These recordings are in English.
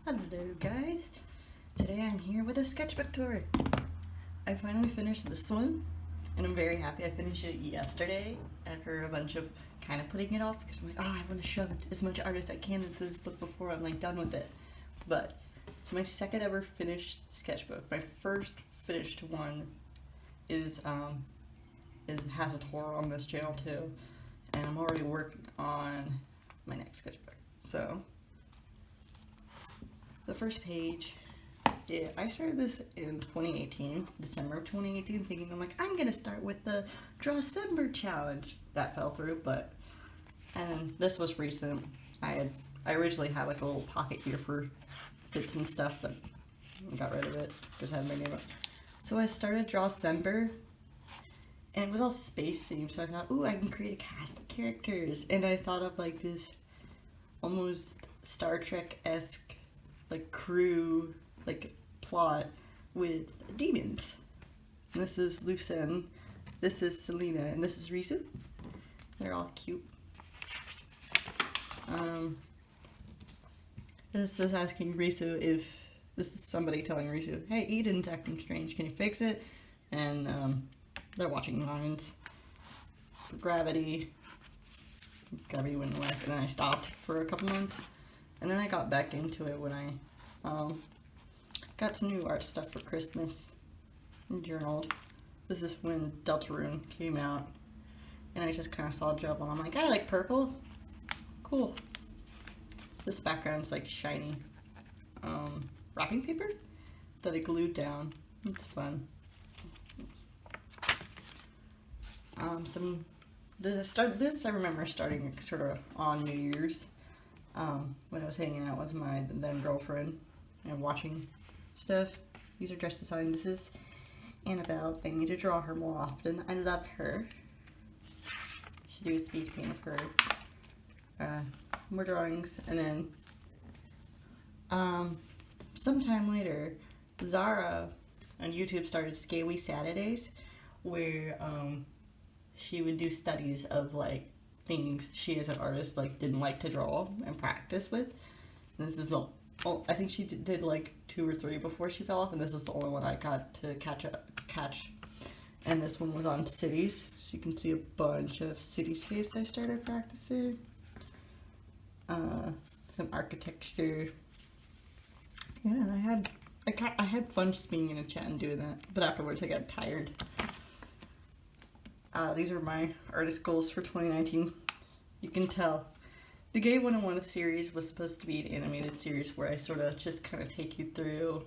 Hello guys! Today I'm here with a sketchbook tour. I finally finished this one and I'm very happy. I finished it yesterday after a bunch of kind of putting it off because I'm like, oh, I want to shove as much art as I can into this book before I'm like done with it. But it's my second ever finished sketchbook. My first finished one has a tour on this channel too, and I'm already working on my next sketchbook. So the first page, yeah, I started this in 2018, December of 2018, thinking I'm like, I'm gonna start with the Drawcember challenge. That fell through, and this was recent. I originally had like a little pocket here for bits and stuff, but I got rid of it because I had my name up. So I started Drawcember, and it was all space themed, so I thought, ooh, I can create a cast of characters, and I thought of like this almost Star Trek-esque like crew, like plot with demons. And this is Lucen, this is Selena, and this is Risu. They're all cute. This is asking Risu if this is somebody telling Risu, hey, Eden's acting strange, can you fix it? And they're watching Minds. Gravity wouldn't work, and then I stopped for a couple months. And then I got back into it when I got some new art stuff for Christmas and journaled. This is when Deltarune came out, and I just kind of saw Job, and I'm like, I like purple. Cool. This background's like shiny wrapping paper that I glued down. It's fun. This I remember starting sort of on New Year's. When I was hanging out with my then girlfriend and watching stuff. These are dress design. This is Annabelle. I need to draw her more often. I love her. Should do a speed paint of her. More drawings, and then sometime later, Zara on YouTube started Scaly Saturdays, where she would do studies of like things she as an artist like didn't like to draw and practice with. And this is the I think she did like 2 or 3 before she fell off, and this is the only one I got to catch. And this one was on cities, so you can see a bunch of cityscapes I started practicing. Some architecture. Yeah, I had fun just being in a chat and doing that, but afterwards I got tired. These are my artist goals for 2019. You can tell. The Gay 101 series was supposed to be an animated series where I sort of just kind of take you through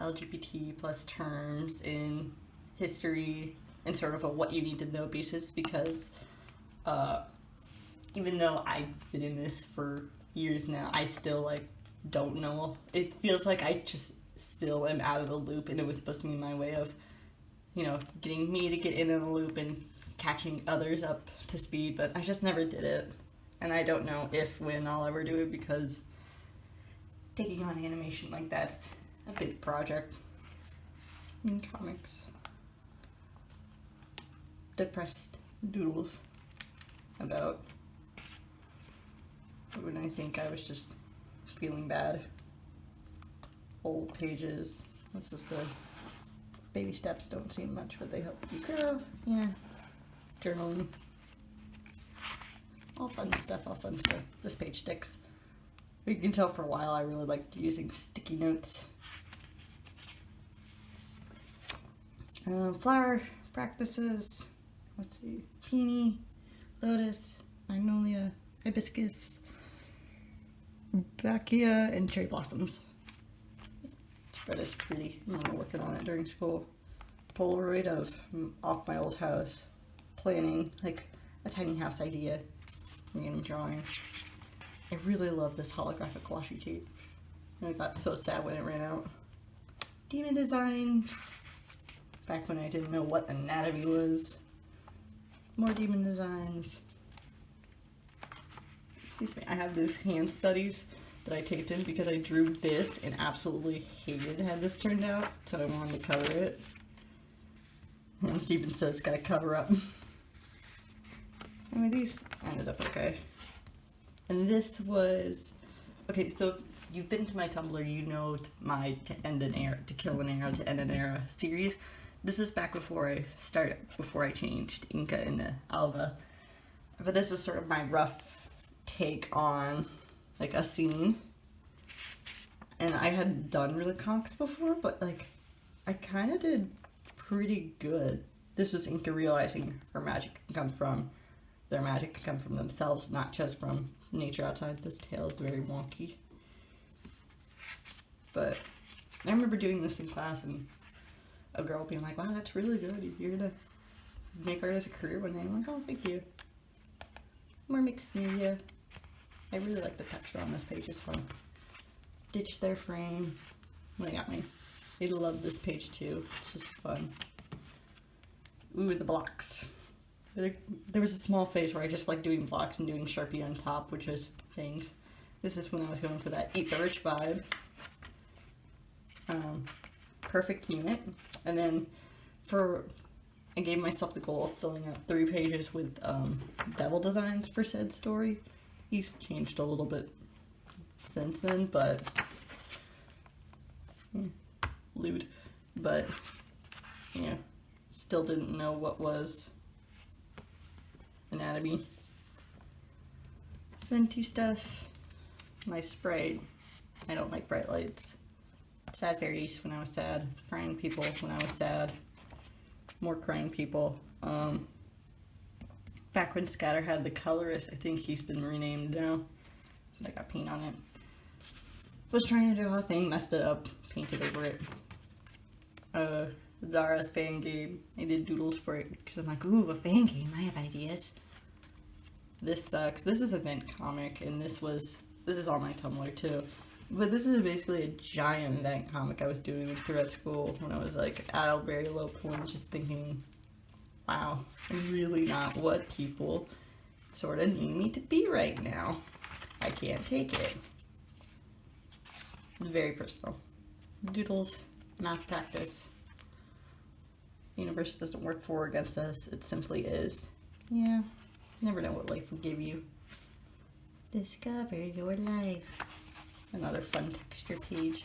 LGBT plus terms in history and sort of a what you need to know basis, because even though I've been in this for years now, I still like don't know. It feels like I just still am out of the loop, and it was supposed to be my way of, you know, getting me to get in the loop and catching others up to speed, but I just never did it. And I don't know when I'll ever do it, because taking on animation like that's a big project. In comics. Depressed doodles about when I think I was just feeling bad. Old pages. What's this? Baby steps don't seem much, but they help you grow. Yeah. Journaling. All fun stuff, This page sticks. You can tell for a while I really liked using sticky notes. Flower practices. Let's see. Peony, lotus, magnolia, hibiscus, bacchia, and cherry blossoms. This spread is pretty. I remember working on it during school. Polaroid off my old house. Planning, like a tiny house idea. Random drawing. I really love this holographic washi tape. I got so sad when it ran out. Demon designs. Back when I didn't know what anatomy was. More demon designs. Excuse me, I have these hand studies that I taped in because I drew this and absolutely hated how this turned out, so I wanted to cover it. And it even says gotta cover up. I mean, these ended up okay. And this was, okay, so you've been to my Tumblr, you know my to end an era, to kill an era, to end an era series. This is back before I changed Inca into Alva. But this is sort of my rough take on like a scene. And I had done really comics before, but like I kind of did pretty good. This was Inca realizing their magic can come from themselves, not just from nature outside. This tale is very wonky. But I remember doing this in class and a girl being like, wow, that's really good. You're gonna make art as a career one day. I'm like, oh, thank you. More mixed media. I really like the texture on this page. It's fun. Ditch their frame. They got me. They love this page too. It's just fun. Ooh, the blocks. There was a small phase where I just like doing blocks and doing Sharpie on top, which is things. This is when I was going for that Eat the Rich vibe. Perfect unit. And then I gave myself the goal of filling up 3 pages with devil designs for said story. He's changed a little bit since then, but lewd. But yeah, still didn't know what was anatomy. Venti stuff. My sprite. I don't like bright lights. Sad fairies when I was sad. Crying people when I was sad. More crying people. Back when Scatter had the colorist, I think he's been renamed now. I got paint on it. Was trying to do a thing, messed it up, painted over it. Zara's fan game. I did doodles for it because I'm like, ooh, a fan game. I have ideas. This sucks. This is a Vent comic, and this is on my Tumblr too. But this is basically a giant Vent comic I was doing throughout school when I was like at a very low point, just thinking, wow, I'm really not what people sort of need me to be right now. I can't take it. Very personal. Doodles, math practice. Universe doesn't work for or against us. It simply is. Yeah, never know what life will give you. Discover your life. Another fun texture page.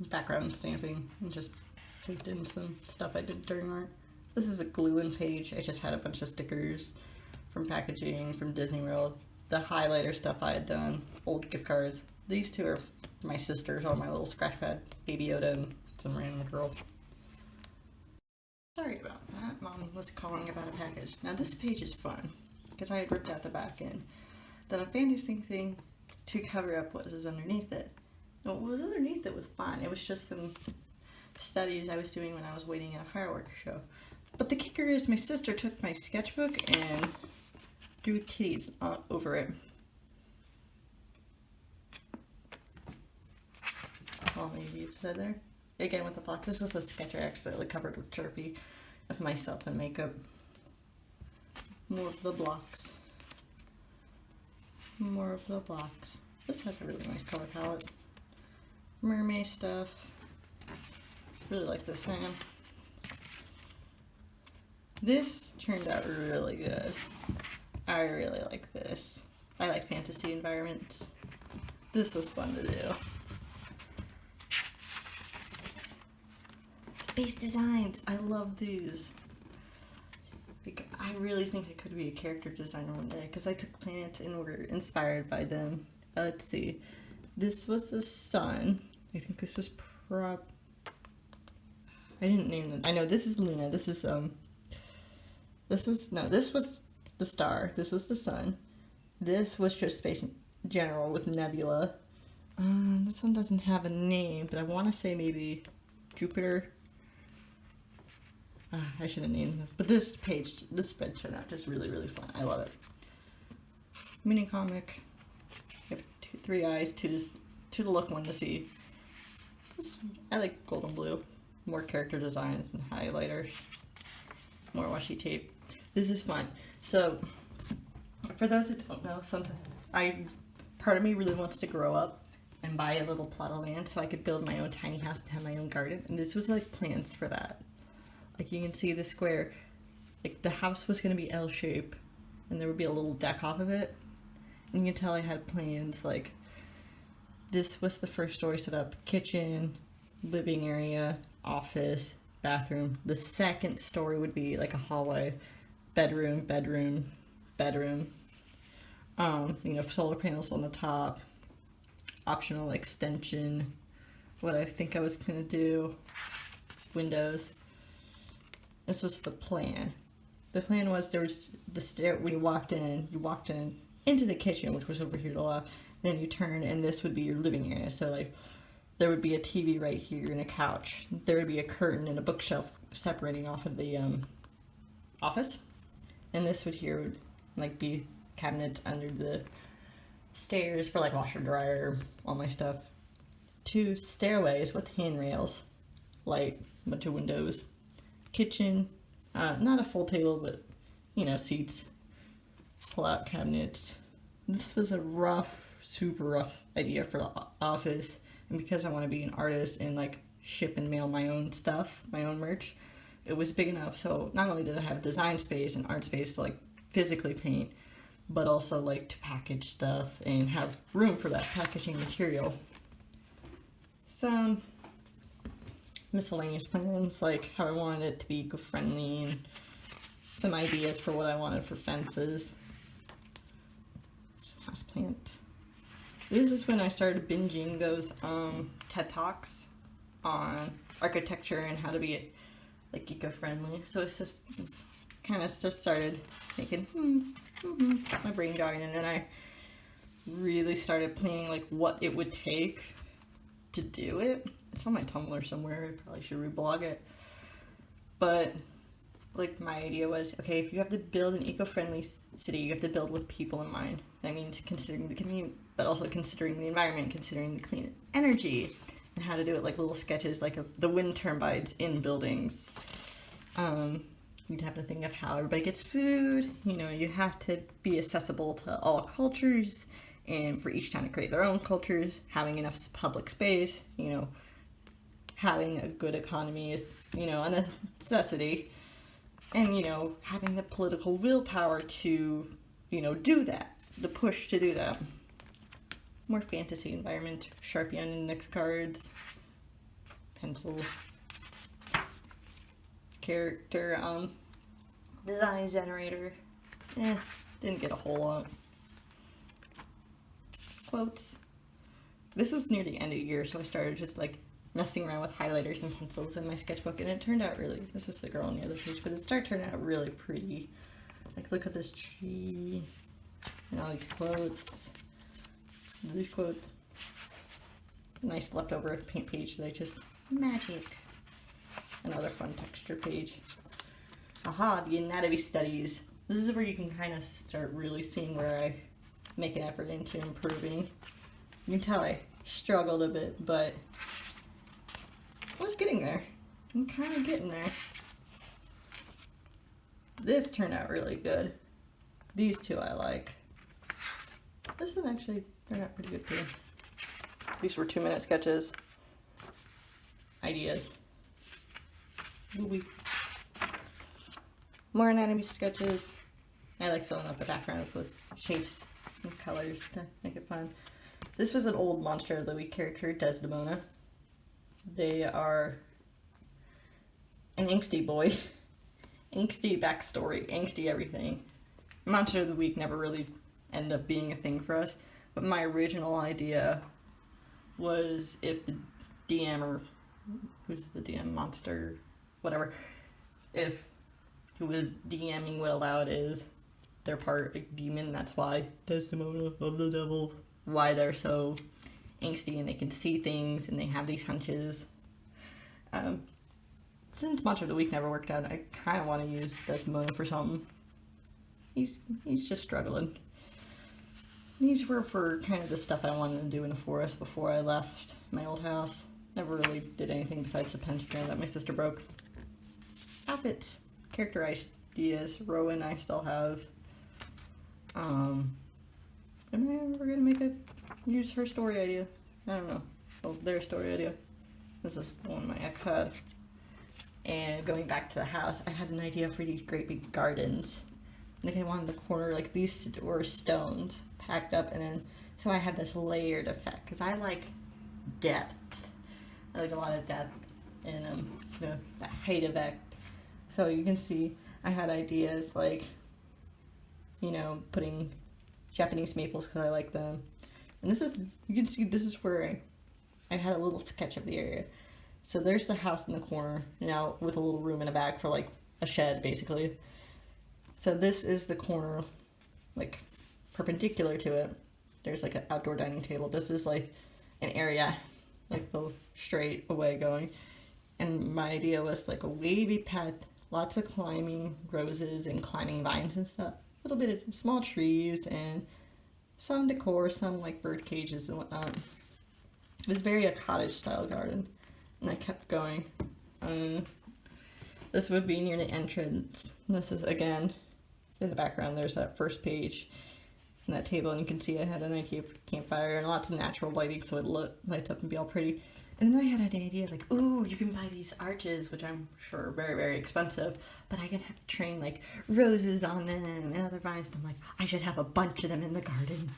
Background stamping. And just taped in some stuff I did during art. This is a glue-in page. I just had a bunch of stickers from packaging, from Disney World. The highlighter stuff I had done. Old gift cards. These two are my sisters on my little scratch pad. Baby Yoda and some random girl. Sorry about that. Mom was calling about a package. Now this page is fun because I had ripped out the back end. Done a fantasy thing to cover up what was underneath it. No, what was underneath it was fine. It was just some studies I was doing when I was waiting at a fireworks show. But the kicker is my sister took my sketchbook and drew titties over it. All maybe it said there. Again with the block. This was a sketch I accidentally covered with Sharpie of myself and makeup. More of the blocks. More of the blocks. This has a really nice color palette. Mermaid stuff. Really like this hand. This turned out really good. I really like this. I like fantasy environments. This was fun to do. Space designs. I love these. I really think I could be a character designer one day because I took planets and were inspired by them. Let's see. This was the sun. I think this was I didn't name them. I know this is Luna. This is this was the star. This was the sun. This was just space in general with Nebula. This one doesn't have a name, but I want to say maybe Jupiter. I should have named them. But this spread turned out just really, really fun. I love it. Mini comic. I have 3 eyes, two to look, one to see. I like gold and blue. More character designs and highlighters. More washi tape. This is fun. So, for those who don't know, part of me really wants to grow up and buy a little plot of land so I could build my own tiny house and have my own garden. And this was like plans for that. Like you can see the square, like the house was going to be L-shaped and there would be a little deck off of it. You can tell I had plans, like, this was the first story set up: kitchen, living area, office, bathroom. The second story would be like a hallway, bedroom, bedroom, bedroom. Solar panels on the top, optional extension, what I think I was gonna do, windows. This was the plan. The plan was there was the stair when you walked in into the kitchen, which was over here to the left. Then you turn, and this would be your living area. So like, there would be a TV right here and a couch. There would be a curtain and a bookshelf separating off of the office, and this would here would like be cabinets under the stairs for like washer, dryer, all my stuff. 2 stairways with handrails, light, bunch of windows. Kitchen, not a full table, but seats, pull-out cabinets. This was a super rough idea for the office, and because I want to be an artist and like ship and mail my own stuff, my own merch, it was big enough. So not only did I have design space and art space to like physically paint, but also like to package stuff and have room for that packaging material. Some miscellaneous plans, like how I wanted it to be eco-friendly, and some ideas for what I wanted for fences. House plant. This is when I started binging those TED Talks on architecture and how to be like eco-friendly. So it's just kind of just started making my brain going, and then I really started planning like what it would take to do it. It's on my Tumblr somewhere. I probably should reblog it. But like, my idea was, okay, if you have to build an eco-friendly city, you have to build with people in mind. That means considering the community, but also considering the environment, considering the clean energy, and how to do it, like little sketches, like the wind turbines in buildings. You'd have to think of how everybody gets food. You have to be accessible to all cultures, and for each town to create their own cultures. Having enough public space, having a good economy is, a necessity. And, having the political willpower to, do that. The push to do that. More fantasy environment. Sharpie on index cards. Pencil. Character, design generator. Didn't get a whole lot. Quotes. This was near the end of the year, so I started just like messing around with highlighters and pencils in my sketchbook, and it turned out really, this is the girl on the other page, but it started turning out really pretty. Like, look at this tree, and all these quotes. Nice leftover paint page that I just, magic. Another fun texture page. Aha, the anatomy studies. This is where you can kind of start really seeing where I make an effort into improving. You can tell I struggled a bit, but I was getting there. I'm kind of getting there. This turned out really good. These two I like. This one actually turned out pretty good too. These were 2-minute sketches. Ideas. Ooh-wee. More anatomy sketches. I like filling up the backgrounds with shapes and colors to make it fun. This was an old Monster of the Week character, Desdemona. They are an angsty boy. Angsty backstory, angsty everything. Monster of the Week never really ended up being a thing for us, but my original idea was if the DM, or who's the DM, Monster, whatever, if who was DMing what aloud is, they're part like demon, that's why Desdemona of the devil, why they're so angsty and they can see things and they have these hunches. Since Monster of the Week never worked out, I kind of want to use Desdemona for something. He's just struggling. These were for kind of the stuff I wanted to do in the forest before I left my old house. Never really did anything besides the pentagram that my sister broke. Outfits. Character ideas. Rowan I still have. Am I ever gonna use her story idea? I don't know. Well, their story idea. This is one my ex had. And going back to the house, I had an idea for these great big gardens. Like I wanted the corner, like these were stones, packed up, and then so I had this layered effect because I like depth. I like a lot of depth and that height effect. So you can see I had ideas like, putting Japanese maples because I like them. And this is, you can see this is where I had a little sketch of the area. So there's the house in the corner now with a little room in the back for like a shed basically. So this is the corner, like perpendicular to it. There's like an outdoor dining table. This is like an area, like the straight away going. And my idea was like a wavy path, lots of climbing roses and climbing vines and stuff. A little bit of small trees and some decor, some like bird cages and whatnot. It was very a cottage style garden. And I kept going. This would be near the entrance. This is, again, in the background, there's that first page and that table, and you can see I had an idea for campfire and lots of natural lighting so it lights up and be all pretty. And then I had an idea like, ooh, you can buy these arches, which I'm sure are very, very expensive, but I can have train like roses on them and other vines. And I'm like, I should have a bunch of them in the garden.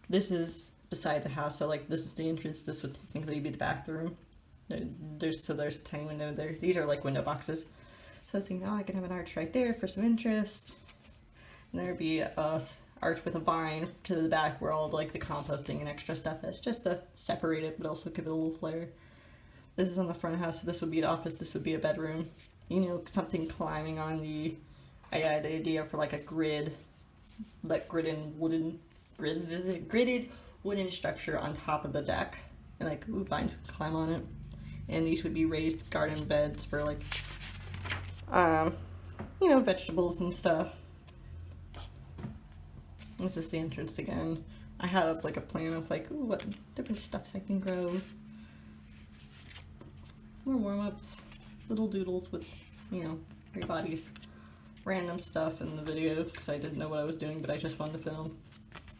This is beside the house, so like this is the entrance. This would technically be the bathroom. There's a tiny window there. These are like window boxes. So I was thinking, oh, I can have an arch right there for some interest. And there'd be a arch with a vine to the back where all like the composting and extra stuff is, just to separate it but also give it a little flair. This is on the front of the house, so this would be an office, this would be a bedroom. Something climbing on the, I had the idea for like a grid, like gridded wooden structure on top of the deck. And like, ooh, vines can climb on it. And these would be raised garden beds for like, vegetables and stuff. This is the entrance again. I have like a plan of like, ooh, what different stuffs I can grow. More warm-ups, little doodles with, your bodies. Random stuff in the video because I didn't know what I was doing, but I just wanted to film.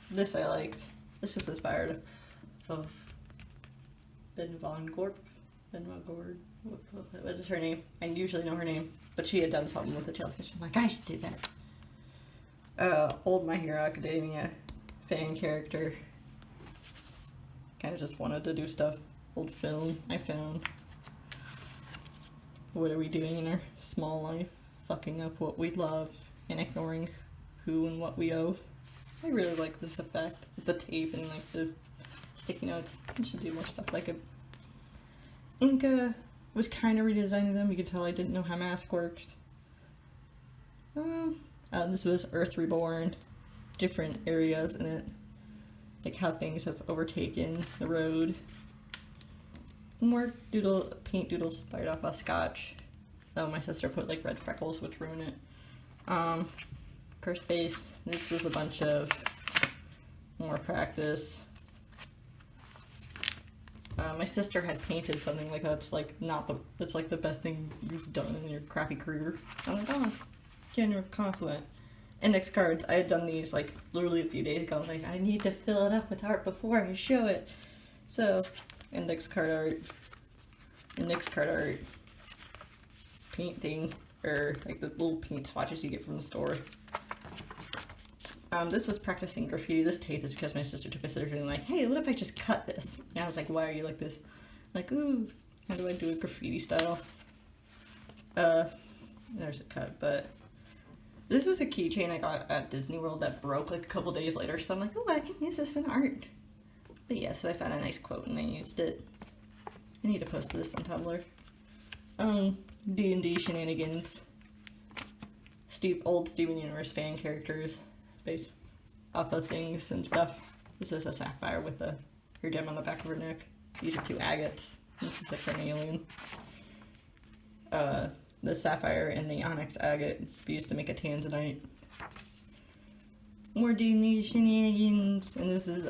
This I liked. This was inspired of Ben Von Gorp. What is her name? I usually know her name, but she had done something with the jellyfish. I'm like, I should do that. Old My Hero Academia fan character. Kind of just wanted to do stuff. Old film I found. What are we doing in our small life? Fucking up what we love and ignoring who and what we owe. I really like this effect. The tape and like the sticky notes. I should do more stuff like it. Inca was kind of redesigning them. You could tell I didn't know how mask works. This was Earth Reborn. Different areas in it. Like how things have overtaken the road. More paint doodles fired off a scotch. Oh, my sister put like red freckles, which ruin it. Cursed face. This was a bunch of more practice. My sister had painted something like that's like that's like the best thing you've done in your crappy career. I'm like, oh, it's kind of confluent. Index cards. I had done these like literally a few days ago. I was like, I need to fill it up with art before I show it. So, index card art, paint thing, or like the little paint swatches you get from the store. This was practicing graffiti. This tape is because my sister took a surgery and like, hey, what if I just cut this? And I was like, why are you like this? Like, ooh, how do I do a graffiti style? There's a cut, but this was a keychain I got at Disney World that broke like a couple days later, so I'm like, oh, I can use this in art. But yeah, so I found a nice quote and I used it. I need to post this on Tumblr. D&D shenanigans. Old Steven Universe fan characters based off of things and stuff. This is a sapphire with her gem on the back of her neck. These are 2 agates. This is a carnelian. The sapphire and the onyx agate used to make a tanzanite. More D&D shenanigans, and this is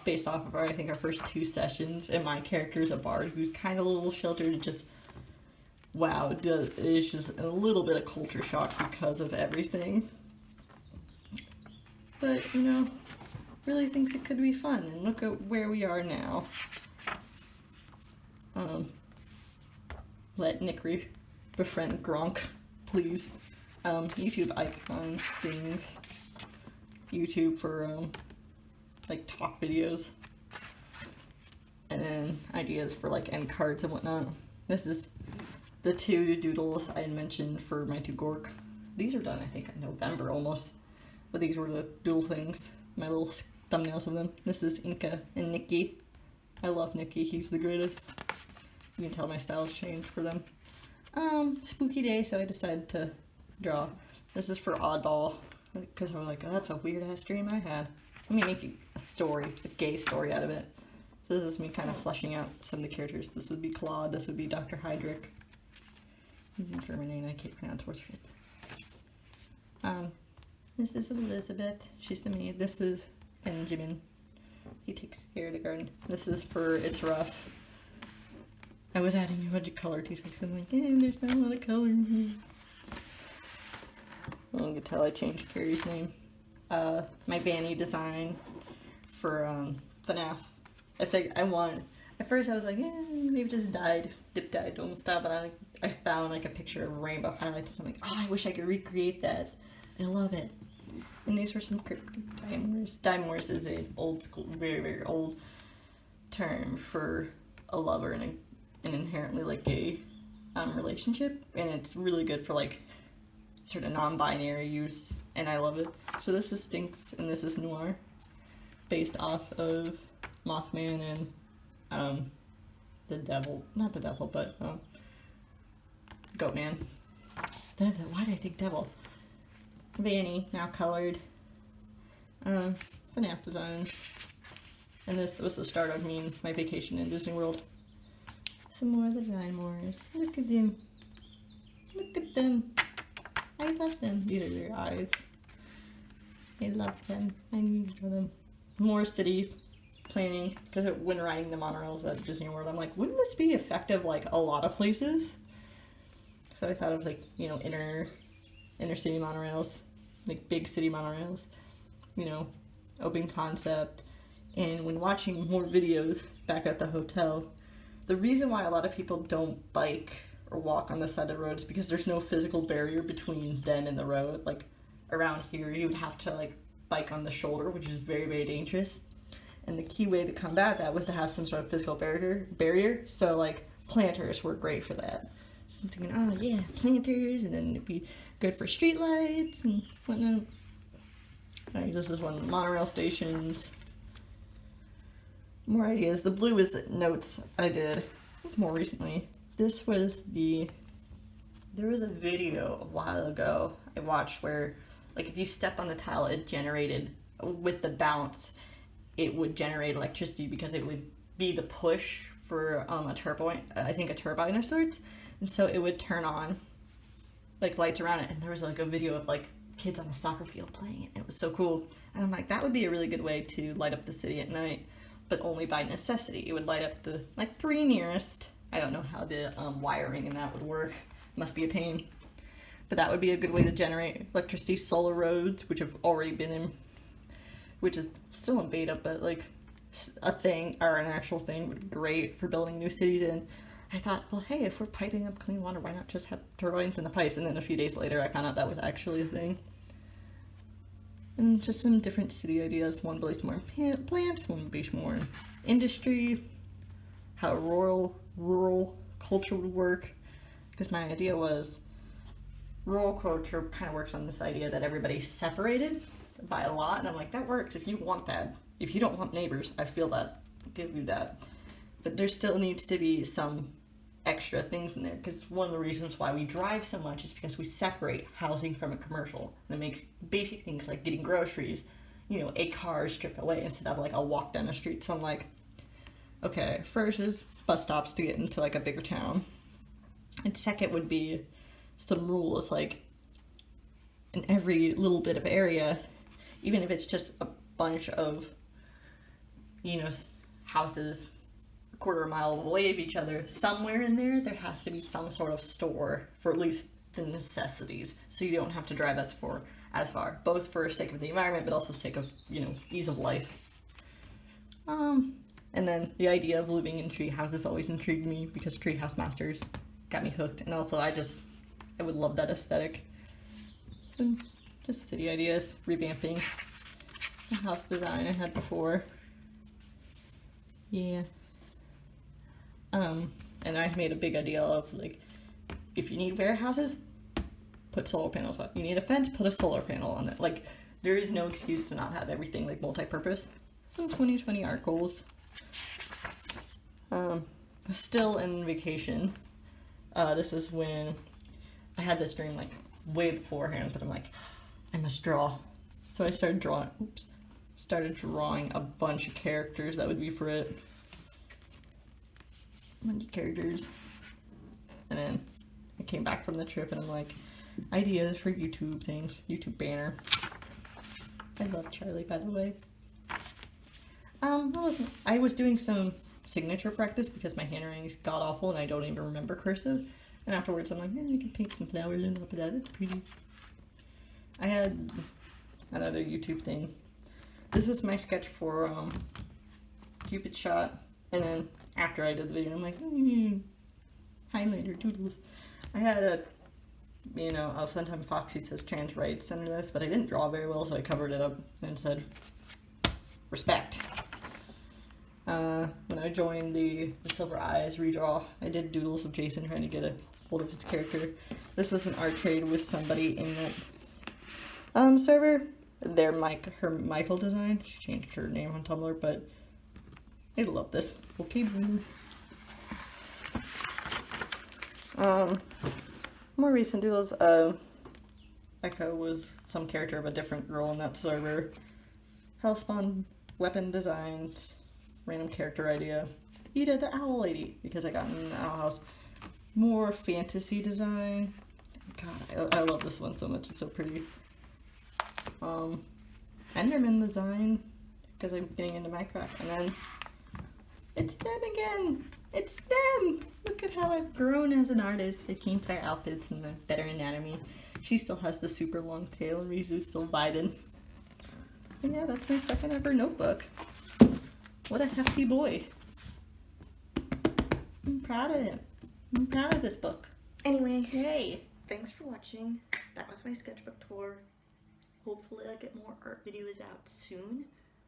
based off of I think our first 2 sessions, and my character is a bard who's kind of a little sheltered and just, wow, it's just a little bit of culture shock because of everything. But, really thinks it could be fun, and look at where we are now. Let Nick befriend Gronk, please. YouTube icon things. YouTube for like talk videos. And then ideas for like end cards and whatnot. This is the 2 doodles I had mentioned for my 2 Gork. These are done I think in November almost. But these were the doodle things. My little thumbnails of them. This is Inca and Nikki. I love Nikki, he's the greatest. You can tell my style's changed for them. Spooky day, so I decided to draw. This is for Oddball, because I was like, oh, that's a weird ass dream I had. Let me make a story, a gay story out of it. So this is me kind of fleshing out some of the characters. This would be Claude, this would be Dr. Heydrich. German name I can't pronounce worth shit. This is Elizabeth, she's the maid. This is Benjamin. He takes care of the garden. This is for It's Rough. I was adding a bunch of color details. I'm like, there's not a lot of color in here. Well, you can tell I changed Carrie's name. My Vanny design for FNAF. At first I was like, maybe just dip dyed, don't stop. But I found like a picture of rainbow highlights. And I'm like, oh, I wish I could recreate that. I love it. And these were some cryptic dimers. Dimers is an old school, very, very old term for a lover in an inherently like gay relationship, and it's really good for like sort of non-binary use, and I love it. So this is Stinks and this is Noir, based off of Mothman and the devil, not the devil, but Goatman. Why did I think devil? Vanny, now colored. FNAF designs. And this was the start of me and my vacation in Disney World. Some more of the Dimers. Look at them. Look at them. I love them. These are their eyes. I love them. I need to draw them. More city planning, because when riding the monorails at Disney World, I'm like, wouldn't this be effective like a lot of places? So I thought of like, inner city monorails, like big city monorails, open concept. And when watching more videos back at the hotel, the reason why a lot of people don't bike or walk on the side of the road is because there's no physical barrier between them and the road. Like around here, you would have to like bike on the shoulder, which is very, very dangerous. And the key way to combat that was to have some sort of physical barrier. So like planters were great for that. So I'm thinking, oh yeah, planters, and then it'd be good for street lights and whatnot. Alright, this is one of the monorail stations. More ideas. The blue is notes I did more recently. This was there was a video a while ago I watched where, like, if you step on the tile, it generated, with the bounce, it would generate electricity because it would be the push for a turbine, I think a turbine of sorts, and so it would turn on, like, lights around it, and there was, like, a video of, like, kids on a soccer field playing it. It was so cool, and I'm like, that would be a really good way to light up the city at night, but only by necessity. It would light up the, like, 3 nearest. I don't know how the wiring in that would work. Must be a pain. But that would be a good way to generate electricity. Solar roads, which have already been in, which is still in beta, but like a thing, or an actual thing, would be great for building new cities in. I thought, well, hey, if we're piping up clean water, why not just have turbines in the pipes? And then a few days later, I found out that was actually a thing. And just some different city ideas. One based more in plants, one based more in industry, how rural culture would work. Because my idea was, rural culture kind of works on this idea that everybody's separated by a lot, and I'm like, that works if you want that. If you don't want neighbors, I feel that. I'll give you that. But there still needs to be some extra things in there, because one of the reasons why we drive so much is because we separate housing from a commercial, and it makes basic things like getting groceries, a car stripped away instead of like a walk down the street. So I'm like, okay, first is bus stops to get into like a bigger town, and second would be some rules, like in every little bit of area, even if it's just a bunch of houses quarter mile away of each other, somewhere in there has to be some sort of store for at least the necessities, so you don't have to drive as far, both for sake of the environment but also sake of ease of life. And then the idea of living in tree houses always intrigued me because Treehouse Masters got me hooked, and also I would love that aesthetic. Some just city ideas, revamping the house design I had before. Yeah. And I made a big idea of like, if you need warehouses, put solar panels on. You need a fence, put a solar panel on it. Like, there is no excuse to not have everything like multi-purpose. Some 2020 art goals. Still in vacation. This is when I had this dream like way beforehand, but I'm like, I must draw. So I started drawing. Started drawing a bunch of characters that would be for it. A bunch of characters. And then I came back from the trip and I'm like, ideas for YouTube things, YouTube banner. I love Charlie, by the way. I was doing some signature practice because my handwriting is god awful and I don't even remember cursive. And afterwards I'm like, I can paint some flowers on top of that. That's pretty. I had another YouTube thing. This was my sketch for Cupid Shot. And then after I did the video, I'm like, highlighter doodles. I had a Funtime Foxy says trans rights under this, but I didn't draw very well, so I covered it up and said, respect. When I joined the Silver Eyes redraw, I did doodles of Jason trying to get a hold of his character. This was an art trade with somebody in that server. Her Michael design. She changed her name on Tumblr, but I love this. Okay, boo. More recent doodles, Echo was some character of a different girl in that server. Hellspawn weapon designs, random character idea. Ida the Owl Lady, because I got in the Owl House. More fantasy design. God, I love this one so much, it's so pretty. Enderman design, because I'm getting into Minecraft. And then, it's them again! It's them! Look at how I've grown as an artist. I changed their outfits and the better anatomy. She still has the super long tail and Rizu's still vibing. And yeah, that's my second ever notebook. What a hefty boy. I'm proud of him. I'm proud of this book. Anyway, hey, thanks for watching. That was my sketchbook tour. Hopefully I'll get more art videos out soon.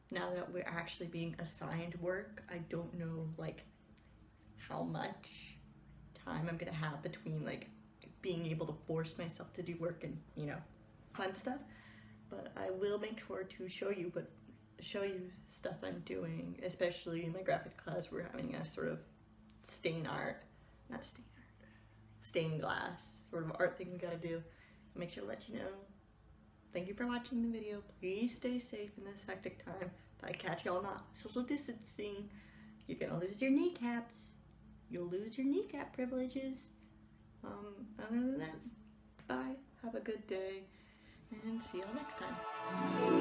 Now that we're actually being assigned work, I don't know, like, how much time I'm gonna have between like being able to force myself to do work and fun stuff, but I will make sure to show you stuff I'm doing, especially in my graphics class. We're having a sort of stained glass sort of art thing we gotta do. I'll make sure to let you know. Thank you for watching the video. Please stay safe in this hectic time. If I catch y'all not social distancing, you're gonna lose your kneecaps. You'll lose your kneecap privileges. Other than that, bye, have a good day, and see y'all next time.